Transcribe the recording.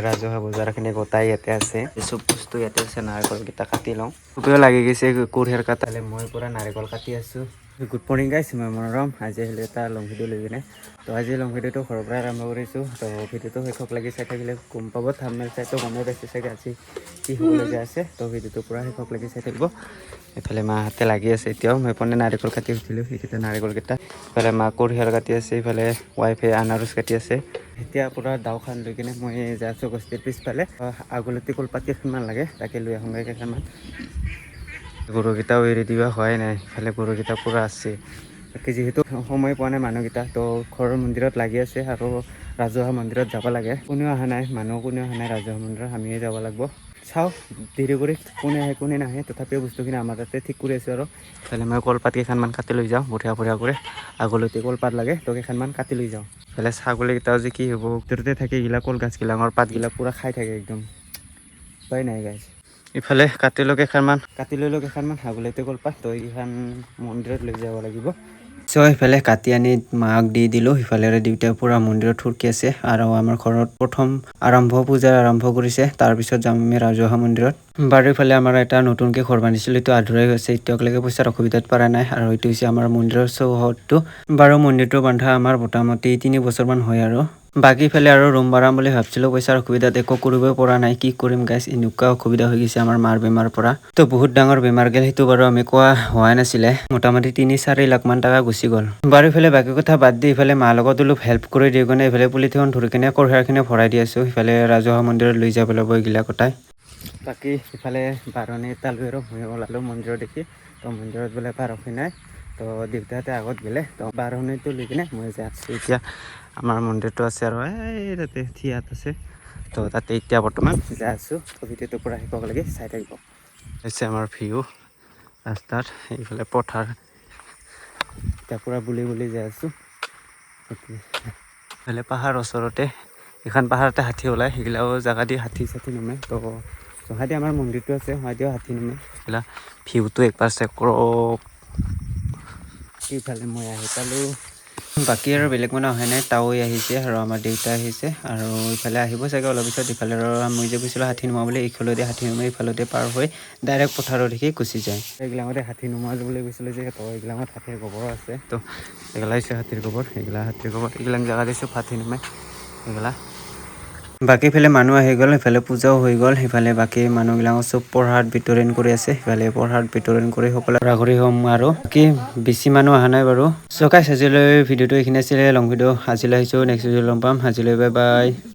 ৰাজহুৱা বজাৰখিনি গোটাই ইয়াতে আছে চব বস্তু ইয়াতে আছে নাৰিকলকেইটা কাটি লওঁ খুবেই লাগি গৈছে কুৰহেৰ কাটালে মই পুৰা নাৰিকল কাটি আছোঁ গুড মৰ্ণিং গাইছ মই মনোৰম আজি আহিলে এটা লং ভিডিঅ' লৈ কিনে তো আজি লং ভিডিঅ'টো ঘৰৰ পৰাই আৰম্ভ কৰিছোঁ তো ভিডিঅ'টো শেষক লাগি চাই থাকিলে গম পাব থাম্বনেইল চাই তো গমেই পাইছে চাগে আজি কি হ'বলগীয়া আছে তো ভিডিঅ'টো পুৰা শেষক লাগি চাই থাকিব এইফালে মাহঁতে লাগি আছে এতিয়াও মই পনে নাৰিকল কাটি উঠিলোঁ সেইকেইটা নাৰিকলকেইটা ইফালে মা কুৰহিয়াৰ কাটি আছে ইফালে ৱাইফে আনাৰস কাটি আছে এতিয়া পুৰা দাওখান লৈ কিনে মই যাই আছোঁ গছটিৰ পিছফালে আগলতি কলপাত কেইখনমান লাগে তাকে লৈ আহোঁগৈ কেইখনমান গৰুকেইটাও এৰি দিবা হোৱাই নাই ইফালে গৰুকেইটা পুৰা আছে বাকী যিহেতু সময় পোৱা নাই মানুহকেইটা তো ঘৰৰ মন্দিৰত লাগি আছে আৰু ৰাজহুৱা মন্দিৰত যাব লাগে কোনেও অহা নাই মানুহ কোনেও অহা নাই ৰাজহুৱা মন্দিৰত আমিয়ে যাব লাগিব চাওঁ দেৰি কৰি কোনে আহে কোনে নাহে তথাপিও বস্তুখিনি আমাৰ তাতে ঠিক কৰি আছোঁ আৰু ইফালে মই কলপাত কেইখনমান কাটি লৈ যাওঁ বঢ়িয়া বঢ়িয়া কৰি আগলতি কলপাত লাগে তো কেইখনমান কাটি লৈ যাওঁ ইফালে ছাগলীকেইটাও যে কি হ'ব ভিতৰতে থাকে এইগিলা কল গাছগিলাকৰ পাতগিলা পুৰা খাই থাকে একদম উপায় নাই গাইছ ইফালে কাটি লৈ কেইখনমান আগলতি কলপাত তো এইকেইখন মন্দিৰত লৈ যাব লাগিব চ' ইফালে কাটি আনি মাক দি দিলোঁ সিফালেৰে দেউতাই পূৰা মন্দিৰত থুৰকি আছে আৰু আমাৰ ঘৰত প্ৰথম পূজা আৰম্ভ কৰিছে তাৰপিছত যাম আমি ৰাজহুৱা মন্দিৰত বাৰু ইফালে আমাৰ এটা নতুনকৈ ঘৰ বান্ধিছিলোঁ এইটো আধৰুৱাই হৈছে এতিয়ালৈকে পইচাৰ অসুবিধাত পৰা নাই আৰু এইটো হৈছে আমাৰ মন্দিৰৰ চৌহদটো বাৰু মন্দিৰটো বন্ধা আমাৰ মোটামুটি 3 বছৰমান হয় আৰু বাকী ইফালে আৰু ৰুম বাঢ়াম বুলি ভাবছিলোঁ পইচাৰ অসুবিধাত একো কৰিবই পৰা নাই কি কৰিম গাইছ এনেকুৱা অসুবিধা হৈ গৈছে আমাৰ মাৰ বেমাৰ পৰা তো বহুত ডাঙৰ বেমাৰ গেল সেইটো বাৰু আমি কোৱা হোৱা নাছিলে মোটামুটি 3-4 লাখ মান টকা গুচি গ'ল বাৰু ইফালে বাকী কথা বাদ দি ইফালে মাৰ লগত অলপ হেল্প কৰি দি কিনে ইফালে পুলিথিন ধৰি কিনে কঢ়িয়াৰখিনি ভৰাই দি আছোঁ ইফালে ৰাজহুৱা মন্দিৰত লৈ যাব লাগিব এইগিলা কটাই বাকী ইফালে বাৰণি এটা লৈ আৰু মই ওলালোঁ মন্দিৰত দেখি তো মন্দিৰত বোলে বাৰশী নাই তো দেউতাহঁতে আগত গ'লে তো বাৰশীটো লৈ কিনে মই যাই আছোঁ এতিয়া আমাৰ মন্দিৰটো আছে আৰু এই তাতে থিয়াত আছে তো তাতে এতিয়া বৰ্তমান যাই আছোঁ তো ভিডিঅ'টো পূৰা শেষক লাগি চাই থাকিব হৈছে আমাৰ ভিউ ৰাস্তাত এইফালে পথাৰ এতিয়া পূৰা বুলি যাই আছোঁ এইফালে পাহাৰ ওচৰতে এইখন পাহাৰতে হাতী ওলায় সেইগিলাও জেগা দি হাতী চাতী নামে তো জহাদি আমাৰ মন্দিৰটো আছে হয়দিও হাতী নামে সেইগিলা ভিউটো একবাৰ চেক কৰক এইফালে মই আহি পালোঁ বাকী আৰু বেলেগ মানুহ অহা নাই তাৱৈ আহিছে আৰু আমাৰ দেউতা আহিছে আৰু ইফালে আহিব চাগে অলপ পিছত ইফালে আৰু মই যে কৈছিলোঁ হাতী নোমোৱা বুলি ইফালতে হাতী নোমাই ইফালতে পাৰ হৈ ডাইৰেক্ট পথাৰত দেখি গুচি যায় এইগিলামতে হাতী নোমোৱা বুলি কৈছিলোঁ যে তো এইগিলামত হাতীৰ গোবৰ আছে তো এইগিলা হৈছে হাতীৰ গোবৰ এইগিলাক জেগা দিছোঁ হাতী নোমাই এইগিলা বাকী ইফালে মানুহ আহি গ'ল ইফালে পূজাও হৈ গ'ল সিফালে বাকী মানুহবিলাকক চব প্ৰসাদ বিতৰণ কৰি আছে সিফালে প্ৰসাদ বিতৰণ কৰি সকলোৱে আঘৰি হ'ম আৰু কি বেছি মানুহ অহা নাই বাৰু চ' গাইছ আজিলৈ ভিডিঅ'টো এইখিনি আছিলে লং ভিডিঅ' আজিলৈ আহিছোঁ নেক্সট ভিডিঅ' লগ পাম আজিলৈ বাই বাই